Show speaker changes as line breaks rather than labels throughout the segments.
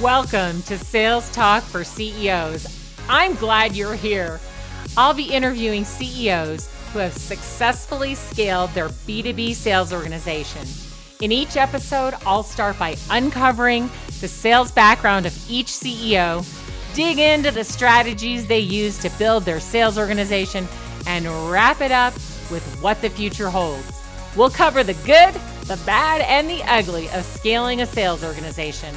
Welcome to Sales Talk for CEOs. I'm glad you're here. I'll be interviewing CEOs who have successfully scaled their B2B sales organization. In each episode, I'll start by uncovering the sales background of each CEO, dig into the strategies they use to build their sales organization, and wrap it up with what the future holds. We'll cover the good, the bad, and the ugly of scaling a sales organization.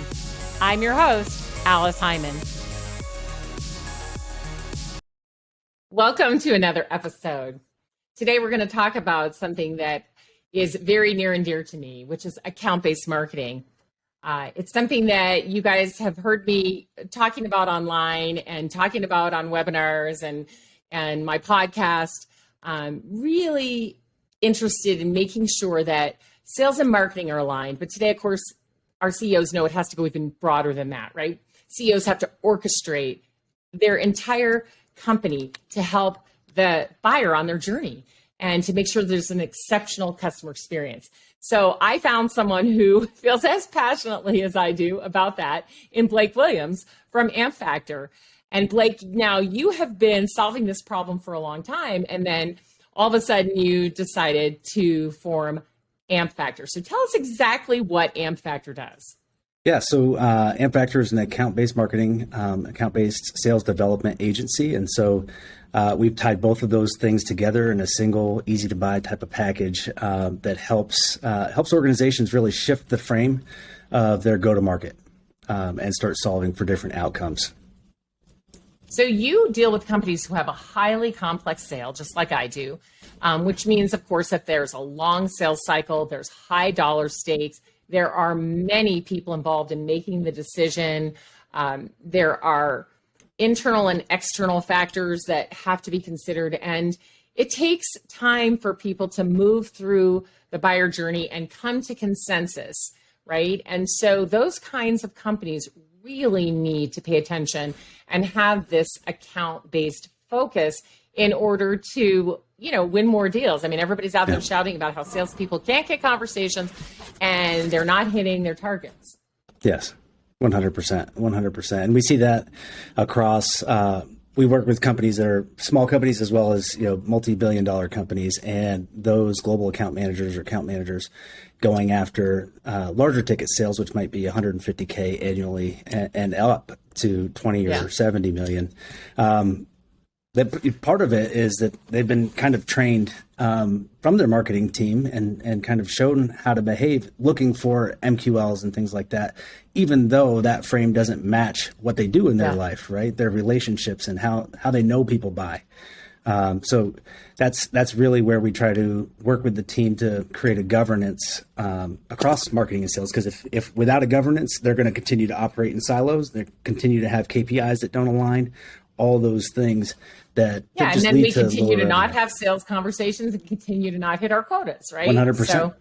I'm your host, Alice Hyman. Welcome to another episode. Today, we're going to talk about something that is very near and dear to me, which is account-based marketing. It's something that you guys have heard me talking about online and talking about on webinars and my podcast. Really interested in making sure that sales and marketing are aligned. But today, of course, our CEOs know it has to go even broader than that, right? CEOs have to orchestrate their entire company to help the buyer on their journey and to make sure there's an exceptional customer experience. So I found someone who feels as passionately as I do about that in Blake Williams from Ampfactor. And Blake, now you have been solving this problem for a long time, and then all of a sudden you decided to form Ampfactor. So tell us exactly what Ampfactor does.
Yeah, so Ampfactor is an account-based marketing, account-based sales development agency. And so we've tied both of those things together in a single, easy-to-buy type of package that helps organizations really shift the frame of their go-to-market and start solving for different outcomes.
So you deal with companies who have a highly complex sale, just like I do, which means, of course, that there's a long sales cycle, there's high dollar stakes, there are many people involved in making the decision, there are internal and external factors that have to be considered, and it takes time for people to move through the buyer journey and come to consensus, right? And so those kinds of companies really need to pay attention and have this account-based focus in order to, win more deals. I mean, everybody's out there shouting about how salespeople can't get conversations and they're not hitting their targets.
Yes, 100%. And we see that across, we work with companies that are small companies as well as, multi-billion-dollar companies, and those global account managers or account managers going after larger ticket sales, which might be 150K annually and up to 20 or 70 million. That part of it is that they've been kind of trained from their marketing team and kind of shown how to behave, looking for MQLs and things like that, even though that frame doesn't match what they do in their life, right? Their relationships and how they know people buy. So that's really where we try to work with the team to create a governance across marketing and sales. Because if without a governance, they're going to continue to operate in silos. They continue to have KPIs that don't align, all those things that
and
just
then
lead
we
to
continue to not have sales conversations and continue to not hit our quotas, right?
100%.
So,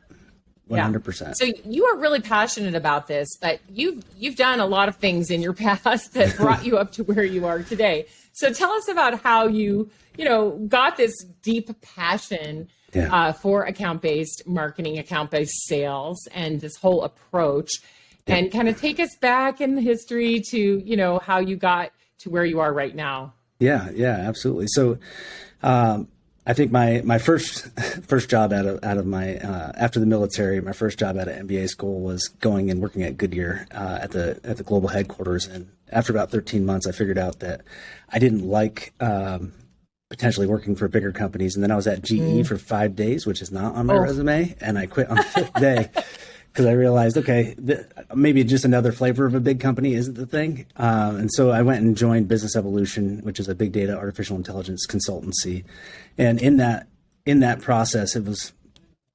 100%.
So you are really passionate about this, but you've done a lot of things in your past that brought you up to where you are today. So tell us about how you got this deep passion for account-based marketing, account-based sales, and this whole approach, and kind of take us back in the history to how you got to where you are right now.
Yeah, absolutely. So, I think my first job out of my after the military, my first job out of MBA school was going and working at Goodyear at the global headquarters. And after about 13 months, I figured out that I didn't like potentially working for bigger companies. And then I was at GE for 5 days, which is not on my resume, and I quit on the fifth day. Because I realized, maybe just another flavor of a big company isn't the thing. And so I went and joined Business Evolution, which is a big data artificial intelligence consultancy. And in that process, it was,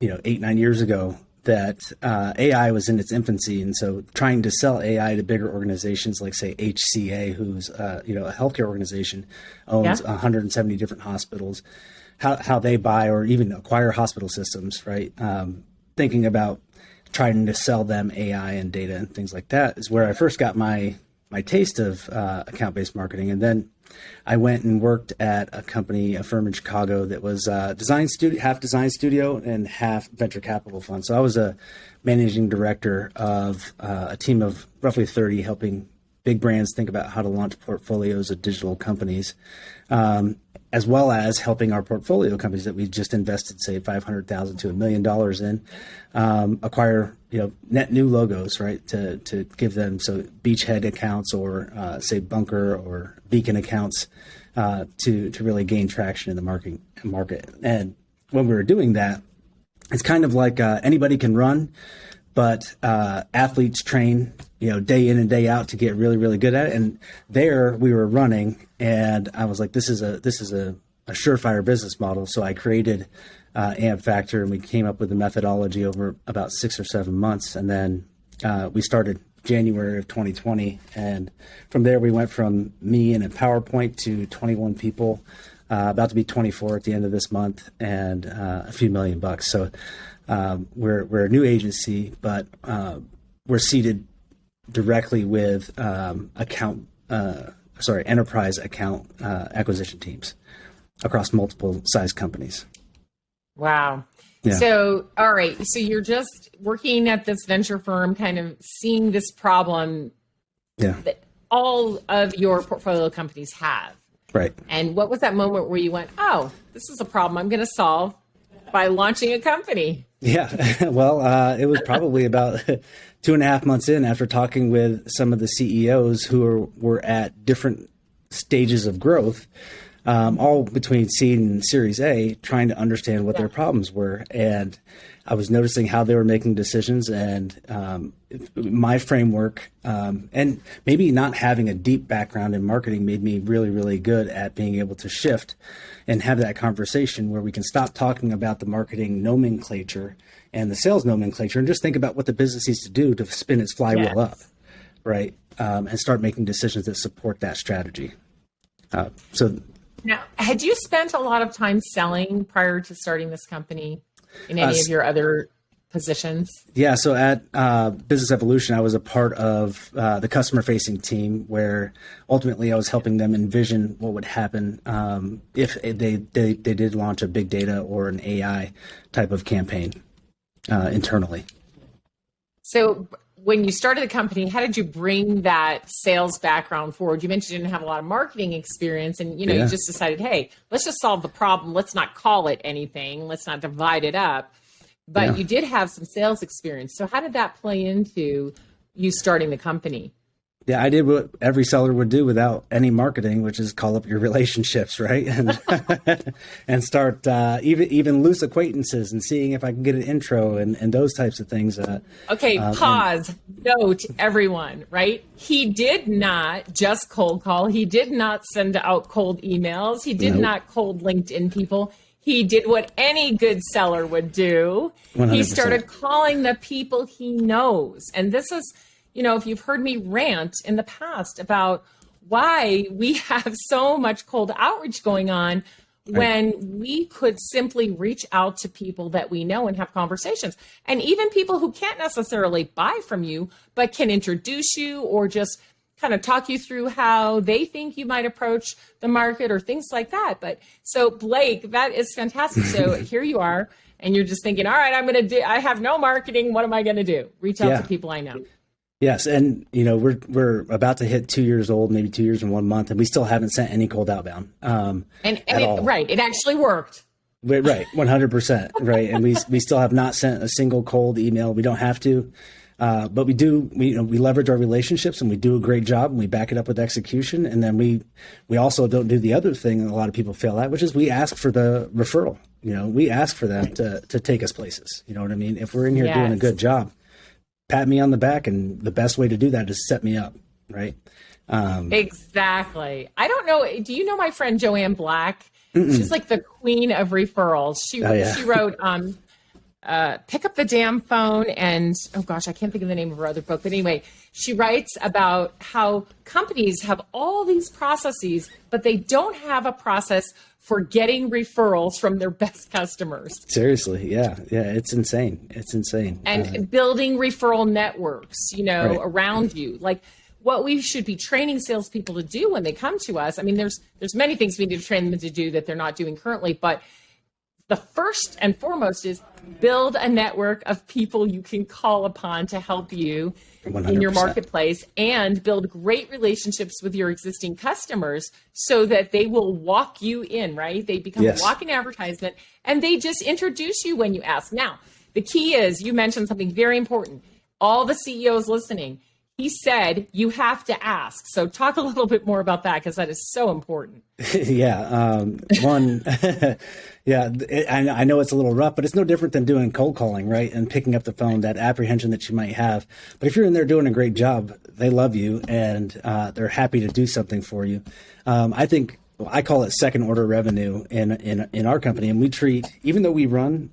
8-9 years ago that AI was in its infancy. And so trying to sell AI to bigger organizations like, say, HCA, who's, a healthcare organization, owns 170 different hospitals, how they buy or even acquire hospital systems, right? Thinking about trying to sell them AI and data and things like that is where I first got my taste of account-based marketing. And then I went and worked at a company, a firm in Chicago that was half design studio and half venture capital fund. So I was a managing director of a team of roughly 30, helping big brands think about how to launch portfolios of digital companies, as well as helping our portfolio companies that we just invested, say, $500,000 to $1 million in, acquire net new logos, right? To give them beachhead accounts or say bunker or beacon accounts to really gain traction in the market. And when we were doing that, it's kind of like anybody can run, but athletes train, day in and day out to get really, really good at it. And there we were running, and I was like, this is a surefire business model. So I created Ampfactor, and we came up with a methodology over about 6 or 7 months. And then we started January of 2020. And from there, we went from me and a PowerPoint to 21 people, about to be 24 at the end of this month, and a few $1 million. So we're a new agency, but we're seated directly with enterprise account acquisition teams across multiple size companies.
Wow.
Yeah.
So, all right. So you're just working at this venture firm, kind of seeing this problem that all of your portfolio companies have.
Right.
And what was that moment where you went, oh, this is a problem I'm going to solve by launching a company?
Yeah. Well, it was probably about 2.5 months in, after talking with some of the CEOs who were at different stages of growth, all between seed and Series A, trying to understand what their problems were. And I was noticing how they were making decisions, and my framework, and maybe not having a deep background in marketing made me really, really good at being able to shift and have that conversation where we can stop talking about the marketing nomenclature and the sales nomenclature and just think about what the business needs to do to spin its flywheel up, right? And start making decisions that support that strategy.
Now, had you spent a lot of time selling prior to starting this company in any of your other positions? Yeah.
So at Business Evolution, I was a part of the customer facing team, where ultimately I was helping them envision what would happen if they did launch a big data or an AI type of campaign internally.
So when you started the company, how did you bring that sales background forward? You mentioned you didn't have a lot of marketing experience, and you just decided, hey, let's just solve the problem. Let's not call it anything. Let's not divide it up. But you did have some sales experience. So how did that play into you starting the company?
Yeah, I did what every seller would do without any marketing, which is call up your relationships, right? And and start even loose acquaintances and seeing if I can get an intro and those types of things.
Okay, pause. Note, everyone, right? He did not just cold call. He did not send out cold emails. He did not cold LinkedIn people. He did what any good seller would do.
100%.
He started calling the people he knows. And this is, if you've heard me rant in the past about why we have so much cold outreach going on, when we could simply reach out to people that we know and have conversations. And even people who can't necessarily buy from you, but can introduce you or just kind of talk you through how they think you might approach the market or things like that. But so Blake, that is fantastic. So here you are, and you're just thinking, all right, I have no marketing. What am I going to do? Reach out to people I know.
Yes. And, we're about to hit 2 years old, maybe 2 years and 1 month, and we still haven't sent any cold outbound.
It actually worked.
Right. 100%. Right. And we still have not sent a single cold email. We don't have to. But we do, we leverage our relationships, and we do a great job, and we back it up with execution. And then we also don't do the other thing that a lot of people fail at, which is we ask for the referral. We ask for them to take us places. You know what I mean? If we're in here doing a good job, pat me on the back. And the best way to do that is set me up. Right.
Exactly. I don't know. Do you know my friend Joanne Black? She's like the queen of referrals. She wrote, Pick Up the Damn Phone, and oh gosh, I can't think of the name of her other book, but anyway, she writes about how companies have all these processes, but they don't have a process for getting referrals from their best customers.
Seriously, yeah, it's insane.
And building referral networks, around you, like what we should be training salespeople to do when they come to us. I mean, there's many things we need to train them to do that they're not doing currently, but the first and foremost is build a network of people you can call upon to help you
100%.
in your marketplace, and build great relationships with your existing customers so that they will walk you in, right? They become
Yes.
a walking advertisement, and they just introduce you when you ask. Now, the key is, you mentioned something very important. All the CEOs listening, he said you have to ask. So talk a little bit more about that, because that is so important.
Yeah. One, yeah, I know it's a little rough, but it's no different than doing cold calling, right? And picking up the phone, that apprehension that you might have. But if you're in there doing a great job, they love you, and they're happy to do something for you. I think, I call it second order revenue in our company, and we treat, even though we run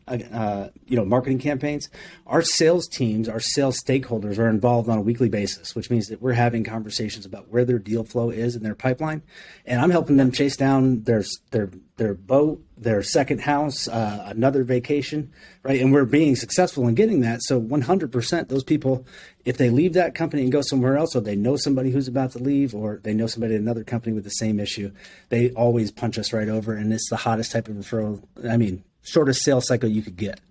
marketing campaigns, our sales teams, our sales stakeholders are involved on a weekly basis, which means that we're having conversations about where their deal flow is in their pipeline, and I'm helping them chase down their boat, their second house, another vacation, right? And we're being successful in getting that. So 100%, those people, if they leave that company and go somewhere else, or they know somebody who's about to leave, or they know somebody at another company with the same issue, they always punch us right over. And it's the hottest type of referral. I mean, shortest sales cycle you could get.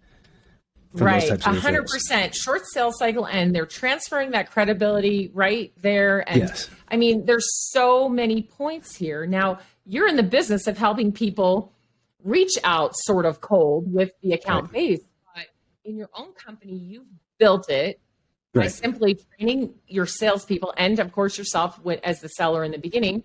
Right. 100% short sales cycle. And they're transferring that credibility right there. And
yes.
I mean, there's so many points here. Now, you're in the business of helping people reach out sort of cold with the account base, but in your own company, you've built it by simply training your salespeople, and of course yourself as the seller in the beginning,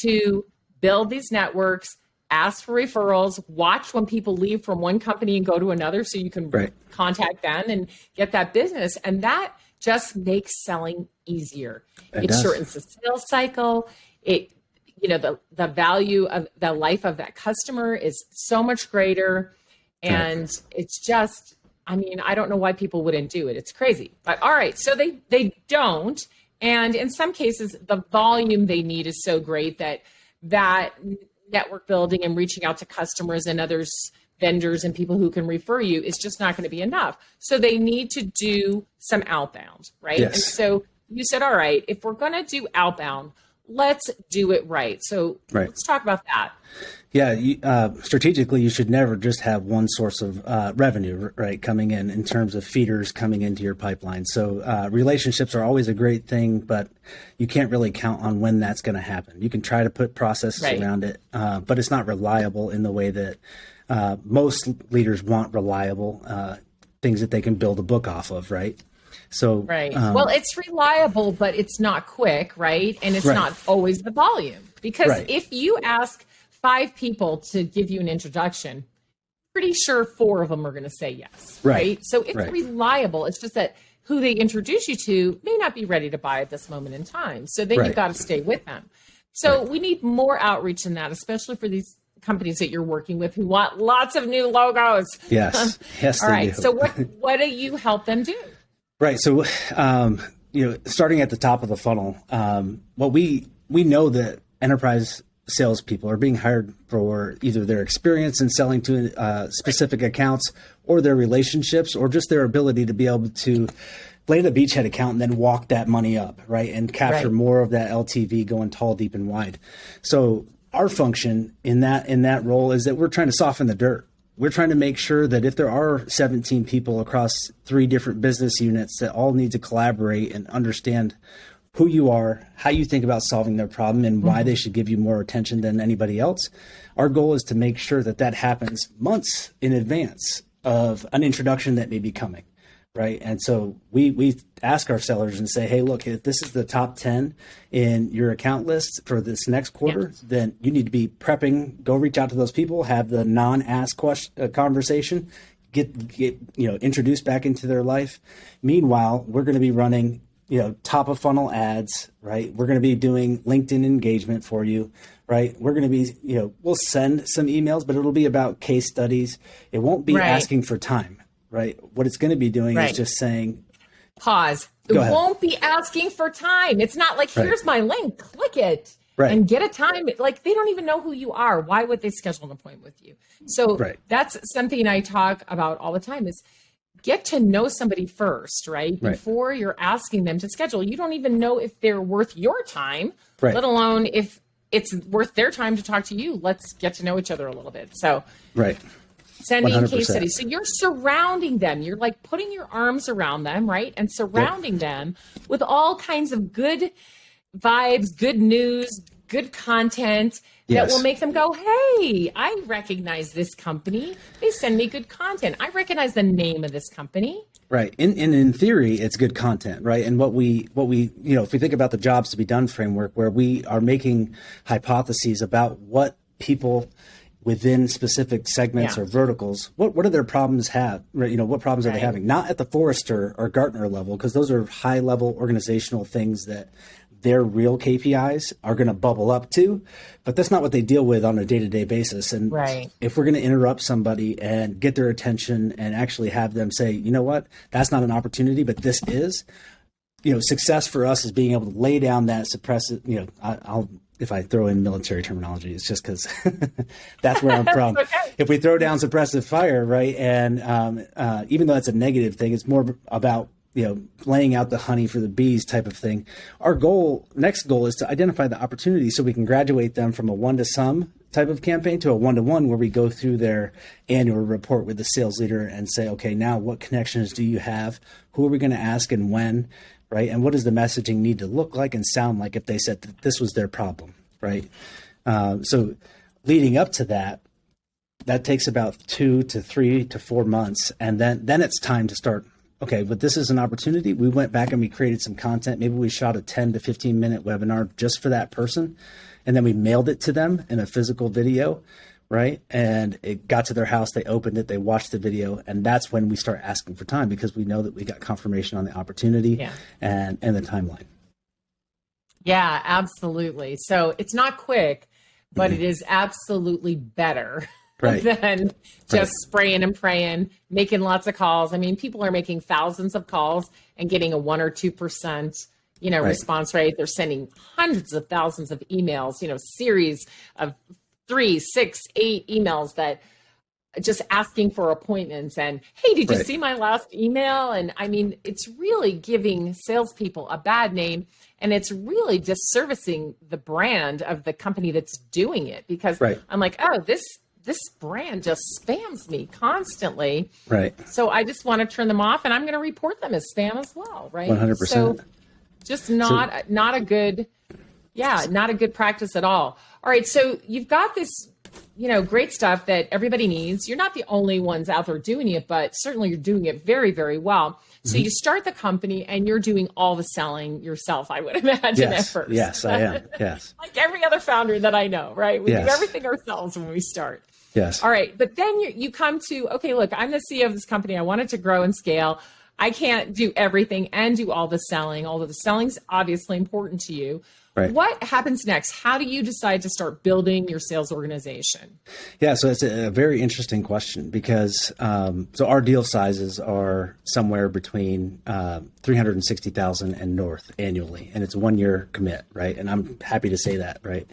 to build these networks, ask for referrals, watch when people leave from one company and go to another, so you can contact them and get that business. And that just makes selling easier. It shortens the sales cycle. The value of the life of that customer is so much greater. And it's just, I mean, I don't know why people wouldn't do it. It's crazy. But all right, so they don't. And in some cases, the volume they need is so great that network building and reaching out to customers and others, vendors and people who can refer you, is just not going to be enough. So they need to do some outbound, right?
Yes.
And so you said, all right, if we're going to do outbound, let's do it right. So let's talk about that.
Yeah, strategically, you should never just have one source of revenue, right, coming in terms of feeders coming into your pipeline. So relationships are always a great thing, but you can't really count on when that's going to happen. You can try to put processes around it, but it's not reliable in the way that most leaders want reliable things that they can build a book off of, right? So,
well, it's reliable, but it's not quick, right? And it's not always the volume, because if you ask 5 people to give you an introduction, pretty sure 4 of them are going to say yes, right? So it's reliable. It's just that who they introduce you to may not be ready to buy at this moment in time. So then you've got to stay with them. So we need more outreach than that, especially for these companies that you're working with who want lots of new logos.
Yes. Yes.
All right. So what do you help them do?
Right. So, starting at the top of the funnel, what we know that enterprise salespeople are being hired for either their experience in selling to specific accounts, or their relationships, or just their ability to be able to land a beachhead account and then walk that money up, right, and capture more of that LTV going tall, deep, and wide. So our function in that role is that we're trying to soften the dirt. We're trying to make sure that if there are 17 people across 3 different business units that all need to collaborate and understand who you are, how you think about solving their problem, and why they should give you more attention than anybody else, our goal is to make sure that happens months in advance of an introduction that may be coming, right? And so we ask our sellers and say, hey, look, if this is the top 10 in your account list for this next quarter, then you need to be prepping, go reach out to those people, have the non-ask conversation, get introduced back into their life. Meanwhile, we're going to be running top of funnel ads, right? We're going to be doing LinkedIn engagement for you, right? We're going to be, we'll send some emails, but it'll be about case studies. It won't be asking for time, right? What it's going to be doing is just saying,
pause. It won't be asking for time. It's not like, here's my link, click it and get a time. Like, they don't even know who you are. Why would they schedule an appointment with you? So that's something I talk about all the time, is get to know somebody first, right? Before you're asking them to schedule. You don't even know if they're worth your time, let alone if it's worth their time to talk to you. Let's get to know each other a little bit. So, sending case
100%.
studies. So you're surrounding them. You're like putting your arms around them, right? And surrounding them with all kinds of good vibes, good news, good content that will make them go, hey, I recognize this company. They send me good content. I recognize the name of this company.
Right. In theory, it's good content, right? And what we, if we think about the jobs to be done framework, where we are making hypotheses about what people within specific segments or verticals, what do their problems have? Right? What problems are they having? Not at the Forrester or Gartner level, because those are high level organizational things that their real KPIs are going to bubble up to, but that's not what they deal with on a day-to-day basis. And if we're going to interrupt somebody and get their attention and actually have them say, you know what, that's not an opportunity, but this is, success for us is being able to lay down that suppressive, if I throw in military terminology, it's just because that's where I'm from. If we throw down suppressive fire, right, and even though that's a negative thing, it's more about laying out the honey for the bees type of thing. Our next goal is to identify the opportunities so we can graduate them from a one-to-some type of campaign to a one-to-one, where we go through their annual report with the sales leader and say, okay, now what connections do you have? Who are we going to ask and when, right? And what does the messaging need to look like and sound like if they said that this was their problem, right? So leading up to that takes about 2 to 3 to 4 months. And then it's time to start, okay, but this is an opportunity. We went back and we created some content. Maybe we shot a 10 to 15 minute webinar just for that person. And then we mailed it to them in a physical video, right? And it got to their house. They opened it. They watched the video. And that's when we start asking for time, because we know that we got confirmation on the opportunity and the timeline.
Yeah, absolutely. So it's not quick, but it is absolutely better than just spraying and praying, making lots of calls. I mean, people are making thousands of calls and getting a 1 or 2%, response rate. They're sending hundreds of thousands of emails, series of 3, 6, 8 emails that just asking for appointments and, hey, did you see my last email? And I mean, it's really giving salespeople a bad name, and it's really just servicing the brand of the company that's doing it, because I'm like, oh, this brand just spams me constantly. Right. So I just want to turn them off, and I'm going to report them as spam as well. Right.
100%.
So just not a good practice at all. All right. So you've got this, great stuff that everybody needs. You're not the only ones out there doing it, but certainly you're doing it very, very well. So you start the company and you're doing all the selling yourself, I would imagine, at first.
Yes, I am. Yes.
Like every other founder that I know, right? We do everything ourselves when we start.
Yes.
All right. But then you come to, okay, look, I'm the CEO of this company. I want it to grow and scale. I can't do everything and do all the selling, although the selling's obviously important to you. Right. What happens next? How do you decide to start building your sales organization?
Yeah, so it's a very interesting question, because so our deal sizes are somewhere between 360,000 and north annually, and it's a 1-year commit, right? And I'm happy to say that, right?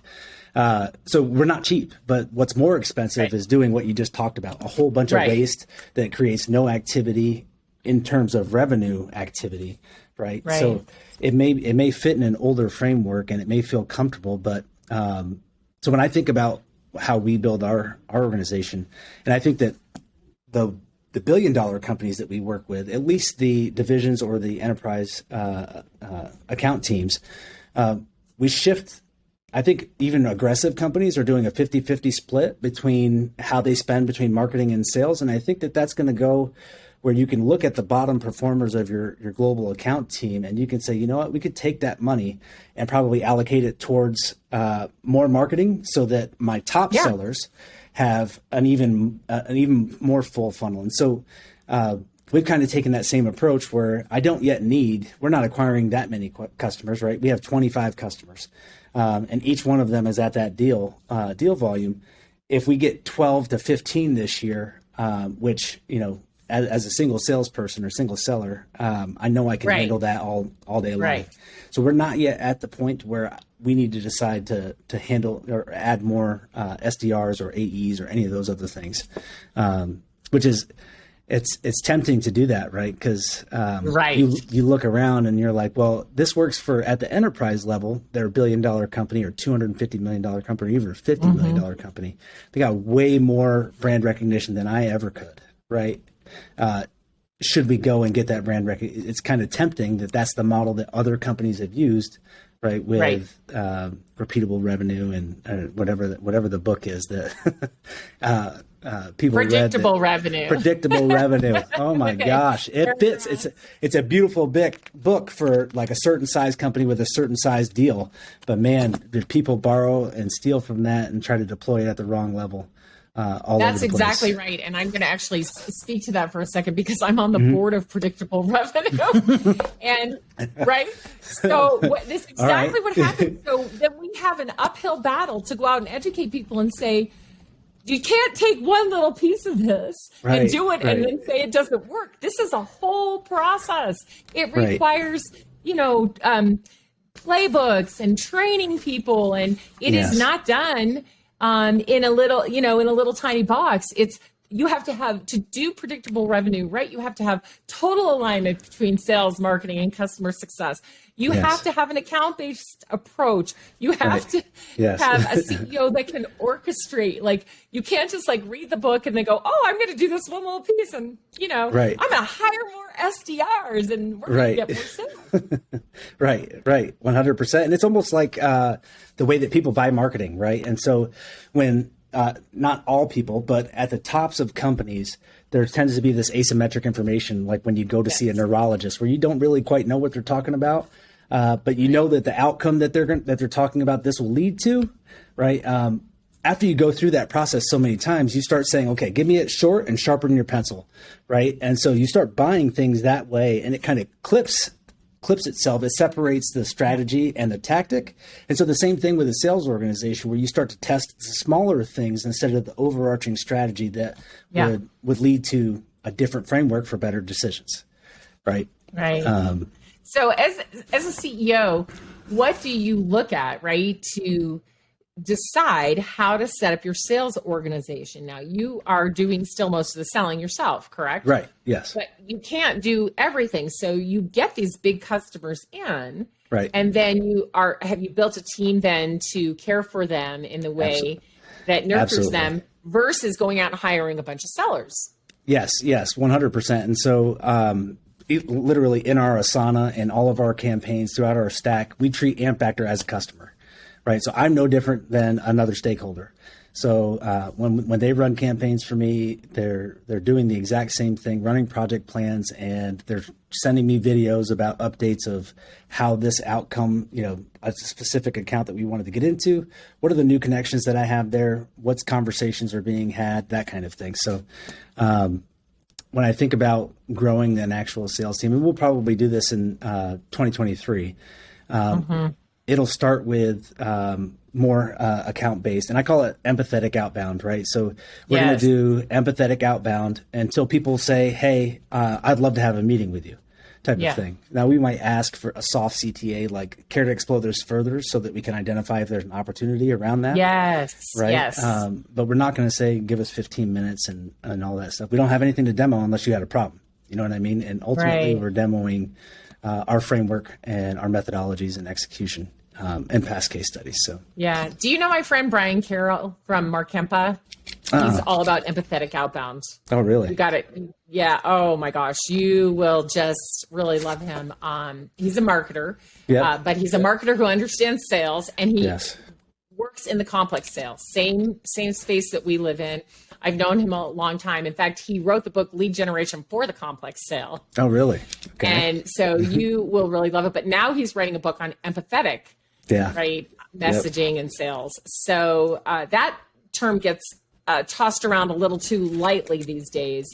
So we're not cheap, but what's more expensive is doing what you just talked about, a whole bunch of waste that creates no activity in terms of revenue activity, right? So it may fit in an older framework and it may feel comfortable, but so when I think about how we build our organization, and I think that the $1 billion companies that we work with, at least the divisions or the enterprise account teams, we shift. I think even aggressive companies are doing a 50-50 split between how they spend between marketing and sales. And I think that that's going to go where you can look at the bottom performers of your global account team, and you can say, you know what, we could take that money and probably allocate it towards more marketing, so that my top sellers have an even more full funnel. And so we've kind of taken that same approach, where we're not acquiring that many customers, right? We have 25 customers, and each one of them is at that deal volume. If we get 12 to 15 this year, which, as a single salesperson or single seller, I know I can handle that all day long. Right. So we're not yet at the point where we need to decide to handle or add more SDRs or AEs or any of those other things, which is it's tempting to do that, right? Because
Right.
you look around and you're like, well, this works for at the enterprise level. They're $1 billion company or $250 million company, or even a $50 million company. They got way more brand recognition than I ever could, right? Should we go and get that brand recognition? It's kind of tempting that that's the model that other companies have used, right? With repeatable revenue and whatever the book is that people
Predictable
read.
Revenue.
Predictable revenue. Oh my gosh, it fits. It's a beautiful book for like a certain size company with a certain size deal. But man, did people borrow and steal from that and try to deploy it at the wrong level? All over
That's
the place.
exactly right. And I'm going to actually speak to that for a second because I'm on the board of Predictable Revenue. And right. So this is exactly what happens. So then we have an uphill battle to go out and educate people and say, you can't take one little piece of this and do it and then say it doesn't work. This is a whole process. It requires, playbooks and training people, and it is not done in a little tiny box. You have to do predictable revenue, right? You have to have total alignment between sales, marketing, and customer success. You have to have an account-based approach. You have to have a CEO that can orchestrate. Like, you can't just like read the book and then go, oh, I'm going to do this one little piece, and I'm going to hire more SDRs and we're going to get more sales.
Right, 100%. And it's almost like the way that people buy marketing, right? And so when not all people, but at the tops of companies, there tends to be this asymmetric information, like when you go to see a neurologist, where you don't really quite know what they're talking about, but you know that the outcome that they're talking about this will lead to, right? After you go through that process so many times, you start saying, okay, give me it short and sharpen your pencil, right? And so you start buying things that way, and it kind of clips itself. It separates the strategy and the tactic. And so the same thing with a sales organization, where you start to test the smaller things instead of the overarching strategy that would lead to a different framework for better decisions. Right.
Right. So as a CEO, what do you look at, right, to decide how to set up your sales organization? Now, you are doing still most of the selling yourself, correct?
Right. Yes.
But you can't do everything. So you get these big customers in,
right?
And then have you built a team then to care for them in the way that nurtures them versus going out and hiring a bunch of sellers?
Yes, 100%. And so literally in our Asana and all of our campaigns throughout our stack, we treat Ampfactor as a customer. Right. So I'm no different than another stakeholder. So when they run campaigns for me, they're doing the exact same thing, running project plans, and they're sending me videos about updates of how this outcome, a specific account that we wanted to get into. What are the new connections that I have there? What's conversations are being had? That kind of thing. So when I think about growing an actual sales team, and we'll probably do this in 2023, it'll start with more account-based, and I call it empathetic outbound, right? So we're going to do empathetic outbound until people say, hey, I'd love to have a meeting with you, type of thing. Now, we might ask for a soft CTA, like care to explore this further, so that we can identify if there's an opportunity around that.
Yes.
Right.
Yes.
But we're not going to say, give us 15 minutes and all that stuff. We don't have anything to demo unless you had a problem. You know what I mean? And ultimately, we're demoing our framework and our methodologies and execution and past case studies. So
yeah. Do you know my friend Brian Carroll from Markempa? He's all about empathetic outbound.
Oh, really?
You got it. Yeah. Oh my gosh. You will just really love him. He's a marketer, but he's a marketer who understands sales, and he works in the complex sales, same space that we live in. I've known him a long time. In fact, he wrote the book Lead Generation for the Complex Sale.
Oh, really? Okay.
And so you will really love it. But now he's writing a book on empathetic, right, messaging and sales. So that term gets tossed around a little too lightly these days.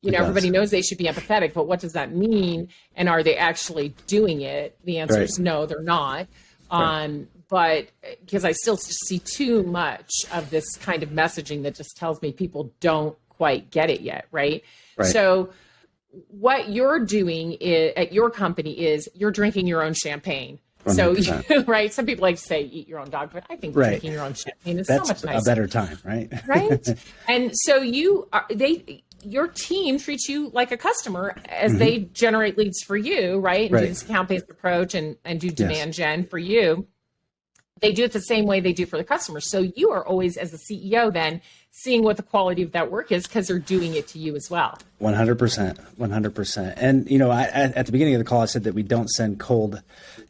Everybody knows they should be empathetic, but what does that mean? And are they actually doing it? The answer is no, they're not. But because I still see too much of this kind of messaging that just tells me people don't quite get it yet, right? So what you're doing at your company is you're drinking your own champagne. 100%. So, right, some people like to say eat your own dog, but I think drinking your own champagne is so much nicer.
A better time, right?
Right? And so your team treats you like a customer as they generate leads for you, right? And do this account-based approach and do demand gen for you. They do it the same way they do for the customer. So you are always, as a CEO, then seeing what the quality of that work is because they're doing it to you as well.
100%, 100%. And at the beginning of the call, I said that we don't send cold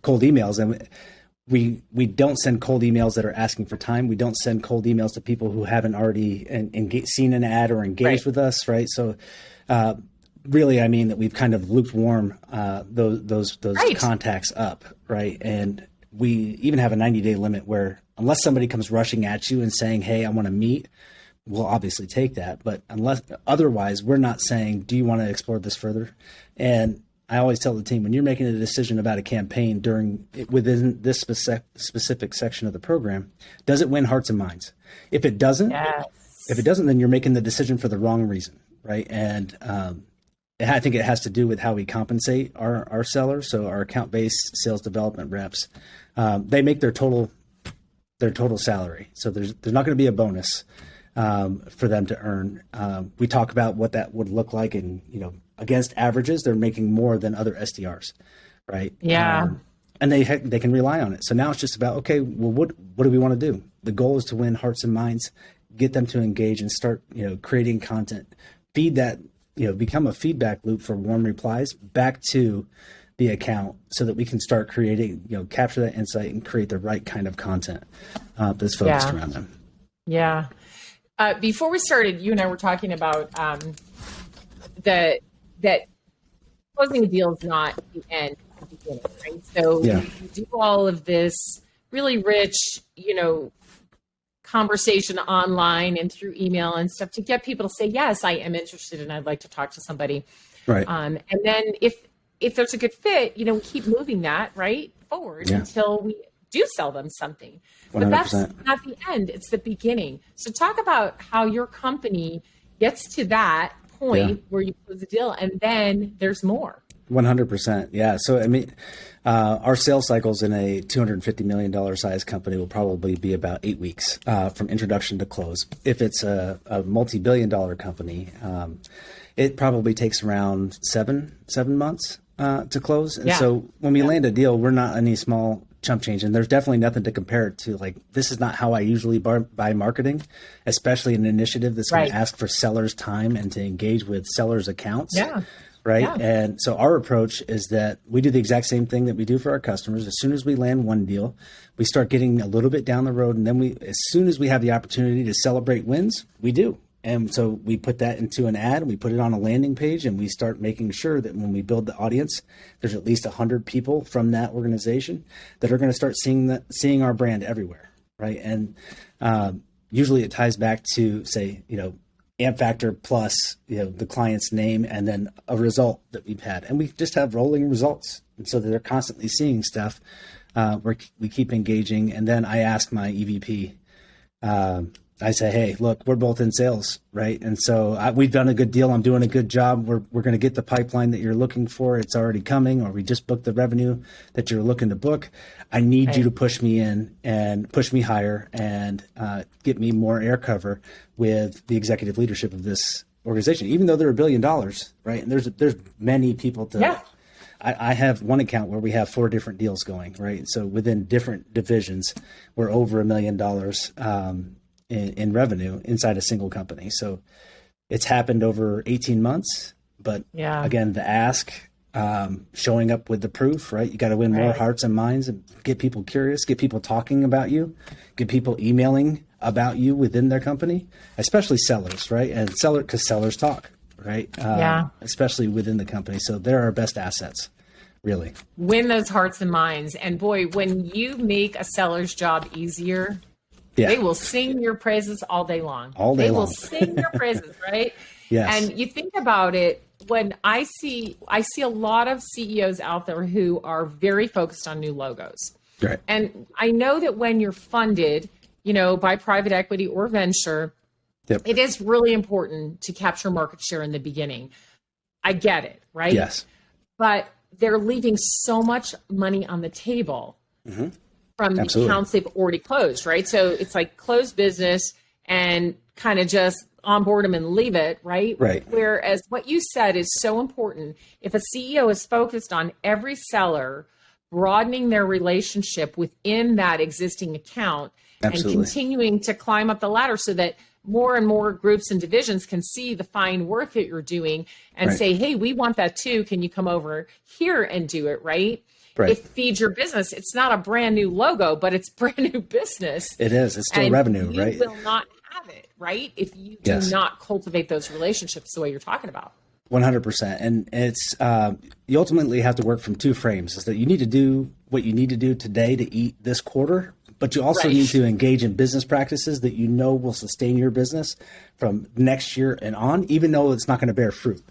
emails, and we don't send cold emails that are asking for time. We don't send cold emails to people who haven't already seen an ad or engaged with us, right? So, really, I mean that we've kind of lukewarm those contacts up, right? And we even have a 90-day limit where unless somebody comes rushing at you and saying, hey, I want to meet, we'll obviously take that. But otherwise, we're not saying, do you want to explore this further? And I always tell the team, when you're making a decision about a campaign within this specific section of the program, does it win hearts and minds? If it doesn't, then you're making the decision for the wrong reason, right? And I think it has to do with how we compensate our sellers. So our account-based sales development reps, they make their total salary. So there's not going to be a bonus for them to earn. We talk about what that would look like, and against averages, they're making more than other SDRs, right?
Yeah.
And they can rely on it. So now it's just about, okay, well, what do we want to do? The goal is to win hearts and minds, get them to engage, and start creating content, feed that. Become a feedback loop for warm replies back to the account so that we can start creating, capture that insight and create the right kind of content that's focused around them.
Yeah. Before we started, you and I were talking about that closing a deal is not the end, it's the beginning, right? So you do all of this really rich, conversation online and through email and stuff to get people to say, yes, I am interested and I'd like to talk to somebody.
Right.
And then if there's a good fit, we keep moving that forward until we do sell them something. 100%. But that's not the end. It's the beginning. So talk about how your company gets to that point where you close the deal and then there's more.
100%. Yeah. So, I mean, our sales cycles in a $250 million size company will probably be about 8 weeks from introduction to close. If it's a multi-billion-dollar company, it probably takes around seven months to close. And so when we land a deal, we're not any small chump change. And there's definitely nothing to compare it to. Like, this is not how I usually buy marketing, especially an initiative that's going to ask for sellers' time and to engage with sellers' accounts. Yeah. Right. Yeah. And so our approach is that we do the exact same thing that we do for our customers. As soon as we land one deal, we start getting a little bit down the road. And then as soon as we have the opportunity to celebrate wins, we do. And so we put that into an ad, we put it on a landing page, and we start making sure that when we build the audience, there's at least 100 people from that organization that are going to start seeing our brand everywhere. Right. And usually it ties back to, say, Ampfactor plus, the client's name and then a result that we've had. And we just have rolling results. And so they're constantly seeing stuff. We keep engaging. And then I ask my EVP, I say, hey, look, we're both in sales, right? And so we've done a good deal. I'm doing a good job. We're going to get the pipeline that you're looking for. It's already coming, or we just booked the revenue that you're looking to book. I need you to push me in and push me higher and get me more air cover with the executive leadership of this organization, even though they're $1 billion, right? And there's many people to. Yeah. I have one account where we have 4 different deals going, right? So within different divisions, we're over $1 million in revenue inside a single company. So it's happened over 18 months, but again, the ask, showing up with the proof, right? You got to win more hearts and minds and get people curious, get people talking about you, get people emailing about you within their company, especially sellers, right? And because sellers talk, right? Especially within the company. So they're our best assets, really. Win
those hearts and minds. And boy, when you make a seller's job easier, they will sing your praises all day long. They will sing your praises, right?
Yes.
And you think about it, when I see a lot of CEOs out there who are very focused on new logos.
Right.
And I know that when you're funded, by private equity or venture, it is really important to capture market share in the beginning. I get it, right?
Yes.
But they're leaving so much money on the table. Mm-hmm. From the accounts they've already closed, right? So it's like closed business and kind of just onboard them and leave it, right?
Right.
Whereas what you said is so important. If a CEO is focused on every seller, broadening their relationship within that existing account
Absolutely.
and continuing to climb up the ladder so that more and more groups and divisions can see the fine work that you're doing and
Right.
say, hey, we want that too. Can you come over here and do it, right?
Right.
It feeds your business. It's not a brand new logo, but it's brand new business.
It is. It's still
And
revenue,
you
right?
will not have it, right? If you do
Yes.
not cultivate those relationships the way you're talking about.
100%. And it's, you ultimately have to work from two frames, is that you need to do what you need to do today to eat this quarter, but you also
Right.
need to engage in business practices that you know will sustain your business from next year and on, even though it's not going to bear fruit,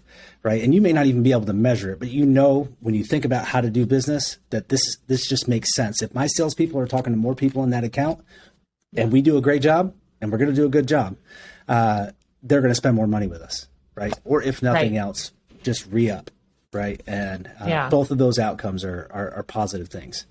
right? And you may not even be able to measure it, but you know, when you think about how to do business, that this just makes sense. If my salespeople are talking to more people in that account and we do a great job and we're going to do a good job, they're going to spend more money with us, right? Or if nothing
Right.
else, just re-up, right? And
Yeah.
both of those outcomes are positive things.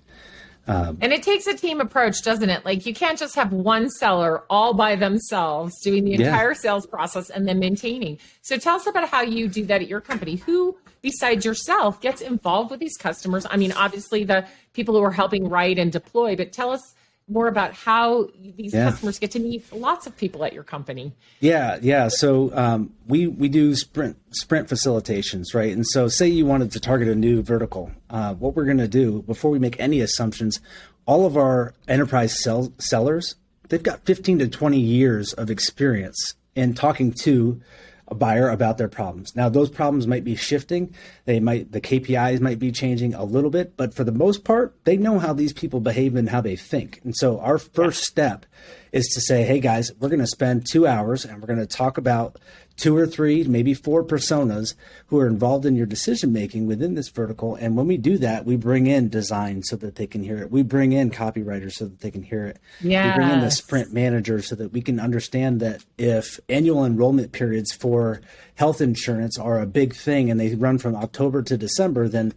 And it takes a team approach, doesn't it? Like you can't just have one seller all by themselves doing the
Yeah.
entire sales process and then maintaining. So tell us about how you do that at your company. Who besides yourself gets involved with these customers? I mean, obviously the people who are helping write and deploy, but tell us more about how these
Yeah.
customers get to meet lots of people at your company.
Yeah. So we do sprint facilitations, right? And so say you wanted to target a new vertical. What we're going to do before we make any assumptions, all of our enterprise sellers, they've got 15 to 20 years of experience in talking to a buyer about their problems. Now, those problems might be shifting. The KPIs might be changing a little bit, but for the most part, they know how these people behave and how they think. And so our first step is to say, hey guys, we're going to spend 2 hours and we're going to talk about 2 or 3, maybe 4 personas who are involved in your decision making within this vertical. And when we do that, we bring in design so that they can hear it. We bring in copywriters so that they can hear it. We bring in the
Yes.
sprint manager so that we can understand that if annual enrollment periods for health insurance are a big thing and they run from October to December, then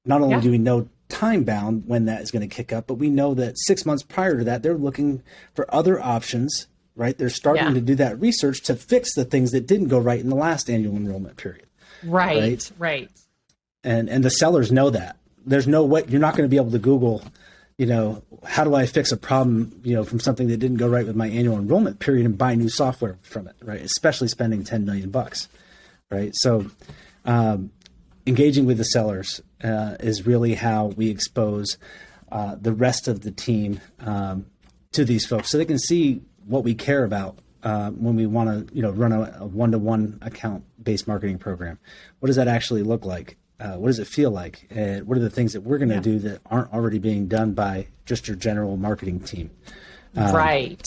not only
Yeah.
do we know time bound when that is going to kick up, but we know that 6 months prior to that, they're looking for other options, right? They're starting
Yeah.
to do that research to fix the things that didn't go right in the last annual enrollment period.
Right.
And the sellers know that. There's no way, you're not going to be able to Google, how do I fix a problem, from something that didn't go right with my annual enrollment period and buy new software from it, right? Especially spending $10 million, right? So engaging with the sellers is really how we expose the rest of the team to these folks so they can see what we care about when we want to, run a one-to-one account-based marketing program. What does that actually look like? What does it feel like? And what are the things that we're going to do that aren't already being done by just your general marketing team?
Right.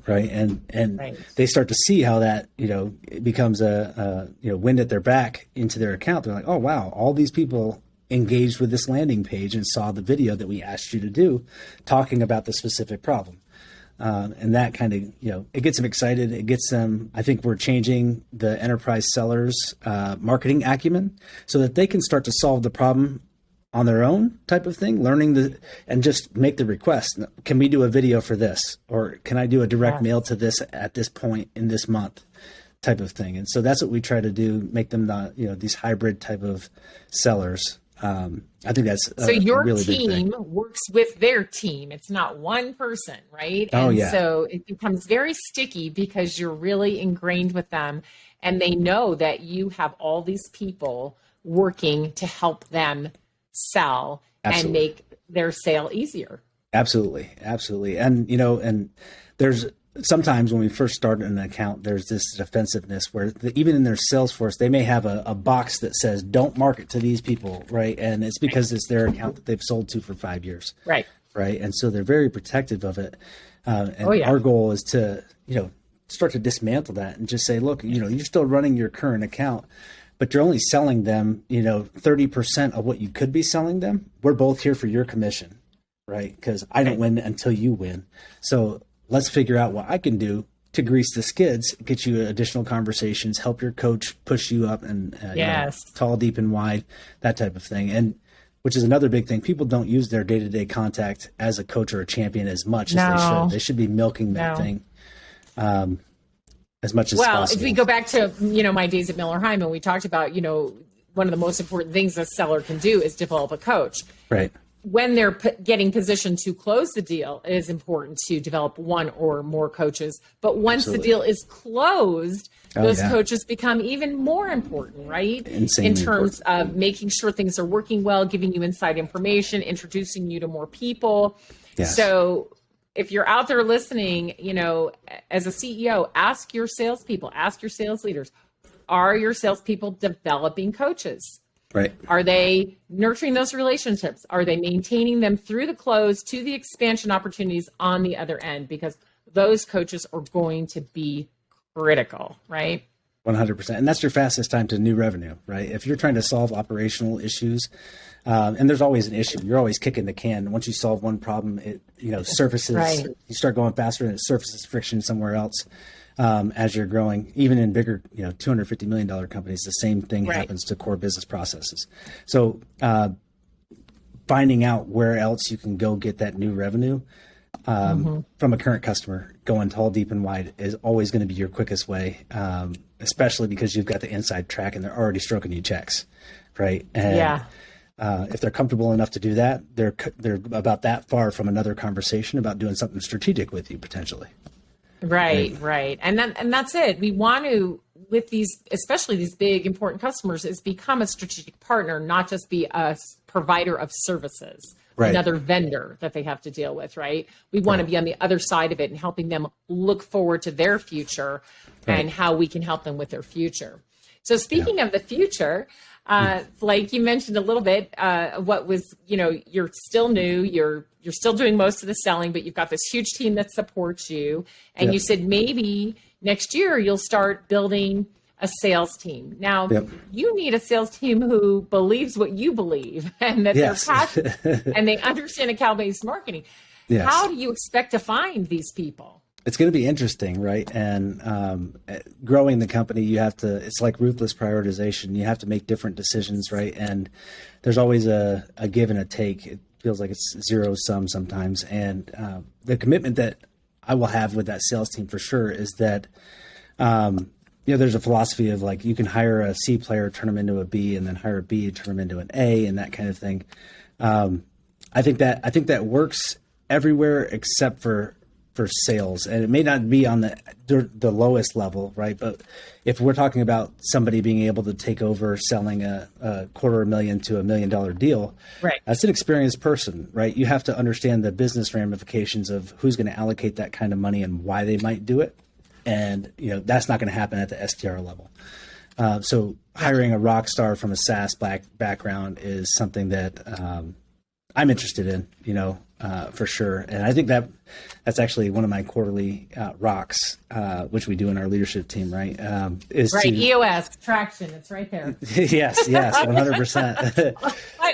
Right. And
Right.
they start to see how that, it becomes a wind at their back into their account. They're like, oh, wow, all these people engaged with this landing page and saw the video that we asked you to do talking about the specific problem. And that kind of, it gets them excited. It gets them, I think we're changing the enterprise sellers' marketing acumen so that they can start to solve the problem on their own type of thing, and just make the request. Can we do a video for this? Or can I do a direct mail to this at this point in this month type of thing? And so that's what we try to do, make them these hybrid type of sellers. I think that's
So your
really big
team
thing.
works with their team. It's not one person, right?
Oh,
And
yeah.
so it becomes very sticky because you're really ingrained with them and they know that you have all these people working to help them sell and
Absolutely.
make their sale easier.
Absolutely. And, and there's sometimes when we first start an account, there's this defensiveness where even in their sales force, they may have a box that says, don't market to these people. Right. And it's because it's their account that they've sold to for 5 years.
Right.
Right. And so they're very protective of it. And
Oh, yeah.
our goal is to, start to dismantle that and just say, look, you're still running your current account, but you're only selling them, 30% of what you could be selling them. We're both here for your commission. Right. Because I don't win until you win. So let's figure out what I can do to grease the skids, get you additional conversations, help your coach push you up and
Yes.
tall, deep, and wide, that type of thing. And which is another big thing. People don't use their day-to-day contact as a coach or a champion as much as they should. They should be milking that thing as much as
Well,
possible.
if we go back to, my days at Miller Hyman, we talked about, one of the most important things a seller can do is develop a coach.
Right.
When they're getting positioned to close the deal, it is important to develop one or more coaches. But once
Absolutely.
the deal is closed, those
yeah.
coaches become even more important, right?
Insanely
in terms of making sure things are working well, giving you inside information, introducing you to more people.
Yes.
So if you're out there listening, as a CEO, ask your salespeople, ask your sales leaders, are your salespeople developing coaches?
Right.
Are they nurturing those relationships? Are they maintaining them through the close to the expansion opportunities on the other end? Because those coaches are going to be critical, right?
100%. And that's your fastest time to new revenue, right? If you're trying to solve operational issues, and there's always an issue, you're always kicking the can. Once you solve one problem, it surfaces,
Right.
You start going faster and it surfaces friction somewhere else. As you're growing, even in bigger, $250 million companies, the same thing
Right.
happens to core business processes. So finding out where else you can go get that new revenue from a current customer, going tall, deep, and wide is always going to be your quickest way, especially because you've got the inside track and they're already stroking you checks, right? And
Yeah.
if they're comfortable enough to do that, they're about that far from another conversation about doing something strategic with you potentially.
Right. And that's it. We want to, with these, especially these big important customers, is become a strategic partner, not just be a provider of services,
Right.
another vendor that they have to deal with, right? We want to be on the other side of it and helping them look forward to their future and how we can help them with their future. So speaking of the future, like you mentioned a little bit, what was, you're still new, you're still doing most of the selling, but you've got this huge team that supports you. And you said maybe next year you'll start building a sales team. Now, you need a sales team who believes what you believe and that they're passionate and they understand account-based marketing.
Yes.
How do you expect to find these people?
It's going to be interesting, right? And growing the company, it's like ruthless prioritization. You have to make different decisions, right? And there's always a give and a take. It feels like it's zero sum sometimes. And the commitment that I will have with that sales team for sure is that, there's a philosophy of like, you can hire a C player, turn them into a B, and then hire a B, turn them into an A, and that kind of thing. I think that works everywhere except for sales, and it may not be on the lowest level, right? But if we're talking about somebody being able to take over selling a $250,000 to $1 million deal,
right,
that's an experienced person, right? You have to understand the business ramifications of who's going to allocate that kind of money and why they might do it, and that's not going to happen at the SDR level. So hiring a rock star from a SaaS background is something that I'm interested in, for sure. And I think that's actually one of my quarterly rocks, which we do in our leadership team, right?
EOS traction. It's right there.
yes, 100%.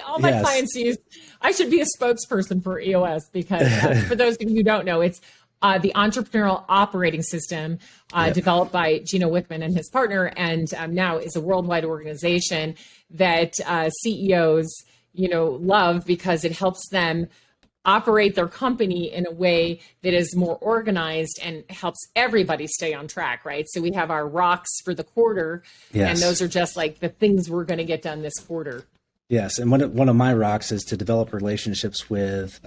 All my clients use. I should be a spokesperson for EOS because for those of you who don't know, it's the entrepreneurial operating system developed by Gino Wickman and his partner, and now is a worldwide organization that CEOs love because it helps them operate their company in a way that is more organized and helps everybody stay on track, right? So we have our rocks for the quarter, and those are just like the things we're going to get done this quarter.
Yes, and one of my rocks is to develop relationships with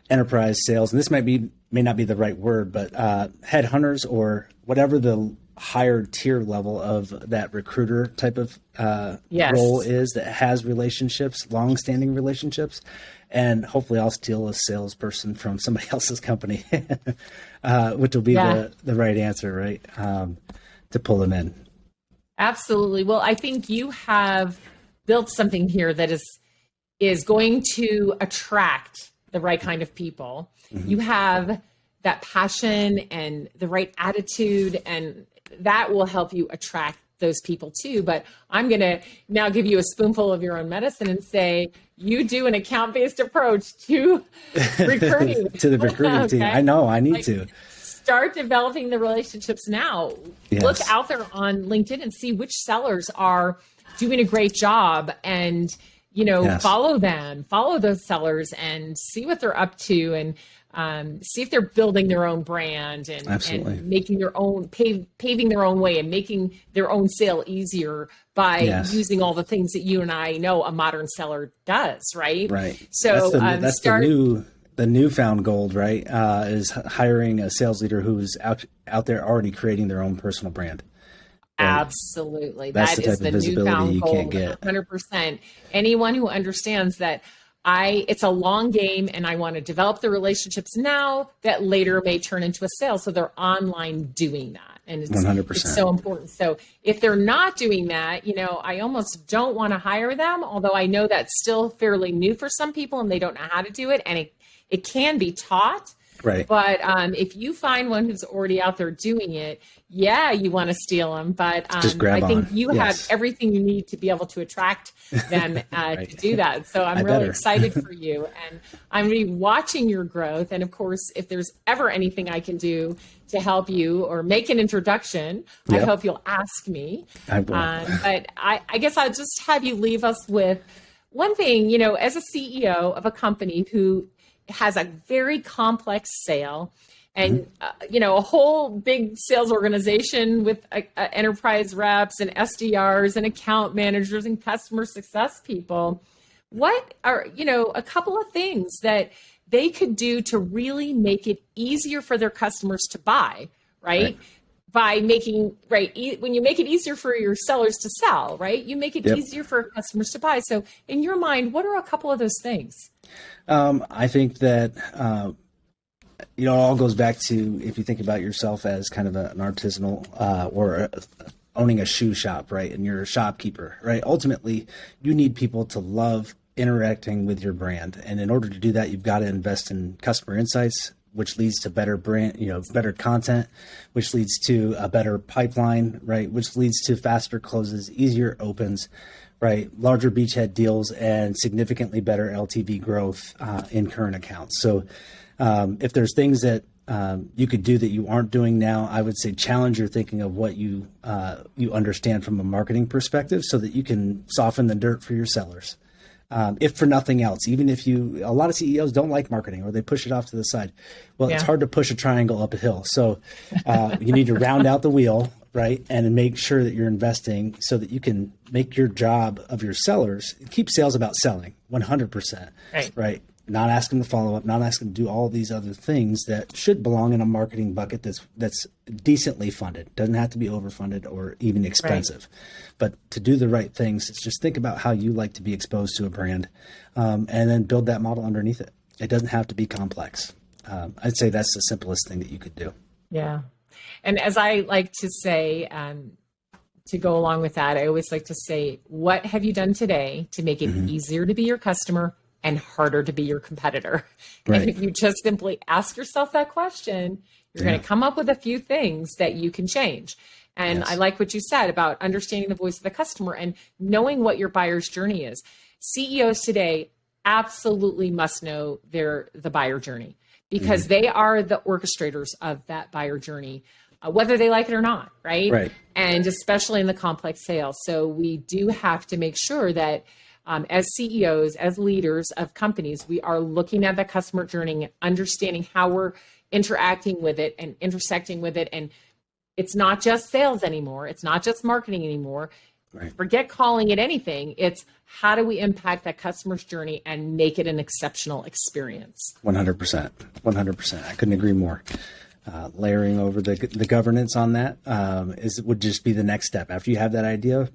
enterprise sales, and this may not be the right word, but headhunters or whatever the higher tier level of that recruiter type of role is that has relationships, long-standing relationships. And hopefully I'll steal a salesperson from somebody else's company, which will be the right answer, right? To pull them in.
Absolutely. Well, I think you have built something here that is going to attract the right kind of people. Mm-hmm. You have that passion and the right attitude, and that will help you attract those people too. But I'm going to now give you a spoonful of your own medicine and say, you do an account-based approach to recruiting.
To the recruiting team. I know, I need to.
Start developing the relationships now. Yes. Look out there on LinkedIn and see which sellers are doing a great job and
Yes.
follow those sellers and see what they're up to, and see if they're building their own brand and making their own, paving their own way and making their own sale easier by using all the things that you and I know a modern seller does, right?
Right.
So
that's the newfound gold, right? Is hiring a sales leader who's out there already creating their own personal brand. Right?
Absolutely.
That's
That
the
is
type of
the
visibility
newfound
you
gold,
can't get.
100%. Anyone who understands that it's a long game, and I want to develop the relationships now that later may turn into a sale. So they're online doing that. And it's
100%.
It's so important. So if they're not doing that, I almost don't want to hire them, although I know that's still fairly new for some people and they don't know how to do it. And it can be taught.
Right.
But if you find one who's already out there doing it, you want to steal them. But
just grab
I think
on.
you have everything you need to be able to attract them to do that. So I'm really excited for you. And I'm going to be watching your growth. And of course, if there's ever anything I can do to help you or make an introduction, I hope you'll ask me.
I will.
But I guess I'll just have you leave us with one thing, as a CEO of a company who has a very complex sale and, a whole big sales organization with enterprise reps and SDRs and account managers and customer success people. What are, a couple of things that they could do to really make it easier for their customers to buy, right? By making, when you make it easier for your sellers to sell, right? You make it easier for customers to buy. So in your mind, what are a couple of those things?
I think that, it all goes back to, if you think about yourself as kind of an artisanal or owning a shoe shop, right? And you're a shopkeeper, right? Ultimately, you need people to love interacting with your brand. And in order to do that, you've got to invest in customer insights, which leads to better brand, better content, which leads to a better pipeline, right? Which leads to faster closes, easier opens, right? Larger beachhead deals, and significantly better LTV growth in current accounts. So if there's things that you could do that you aren't doing now, I would say challenge your thinking of what you understand from a marketing perspective, so that you can soften the dirt for your sellers. If for nothing else, even if a lot of CEOs don't like marketing, or they push it off to the side. Well, it's hard to push a triangle up a hill. So you need to round out the wheel, right? And make sure that you're investing so that you can make your job of your sellers, keep sales about selling 100%, right? Not ask them to follow up, not ask them to do all these other things that should belong in a marketing bucket that's decently funded. Doesn't have to be overfunded or even expensive, but to do the right things, it's just think about how you like to be exposed to a brand, and then build that model underneath it. It doesn't have to be complex. I'd say that's the simplest thing that you could do.
Yeah. And as I like to say, to go along with that, I always like to say, what have you done today to make it easier to be your customer and harder to be your competitor?
Right.
And if you just simply ask yourself that question, you're going to come up with a few things that you can change. And I like what you said about understanding the voice of the customer and knowing what your buyer's journey is. CEOs today absolutely must know the buyer journey, because they are the orchestrators of that buyer journey, whether they like it or not, right? And especially in the complex sales. So we do have to make sure that as CEOs, as leaders of companies, we are looking at the customer journey, understanding how we're interacting with it and intersecting with it. And it's not just sales anymore. It's not just marketing anymore. Forget calling it anything. It's how do we impact that customer's journey and make it an exceptional experience?
100%. 100%. I couldn't agree more. Layering over the governance on that would just be the next step. After you have that idea,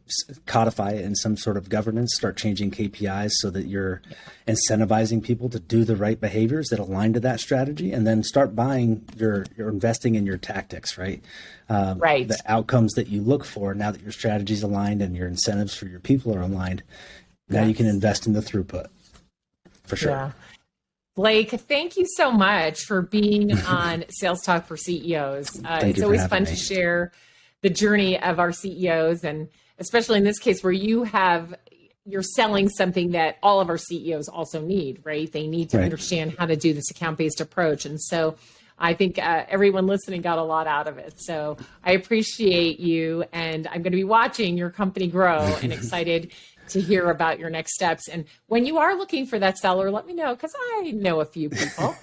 codify it in some sort of governance, start changing KPIs so that you're incentivizing people to do the right behaviors that align to that strategy, and then start buying you're investing in your tactics, right? The outcomes that you look for now that your strategy is aligned and your incentives for your people are aligned. Now you can invest in the throughput for sure.
Yeah. Blake, thank you so much for being on Sales Talk for CEOs. It's always fun to share the journey of our CEOs, and especially in this case where you're selling something that all of our CEOs also need, right? They need to understand how to do this account-based approach. And so I think everyone listening got a lot out of it. So I appreciate you, and I'm going to be watching your company grow and excited to hear about your next steps. And when you are looking for that seller, let me know, because I know a few people.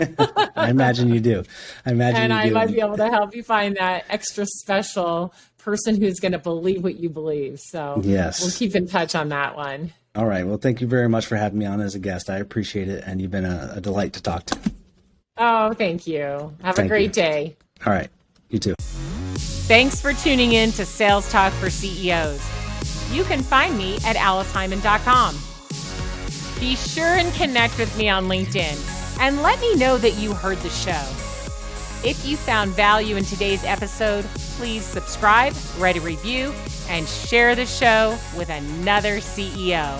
I imagine you do. I
might be able to help you find that extra special person who's going to believe what you believe. So
yes,
we'll keep in touch on that one.
All right. Well, thank you very much for having me on as a guest. I appreciate it. And you've been a delight to talk to.
Oh, thank you. Have a great day.
All right. You too.
Thanks for tuning in to Sales Talk for CEOs. You can find me at alicehyman.com. Be sure and connect with me on LinkedIn and let me know that you heard the show. If you found value in today's episode, please subscribe, write a review, and share the show with another CEO.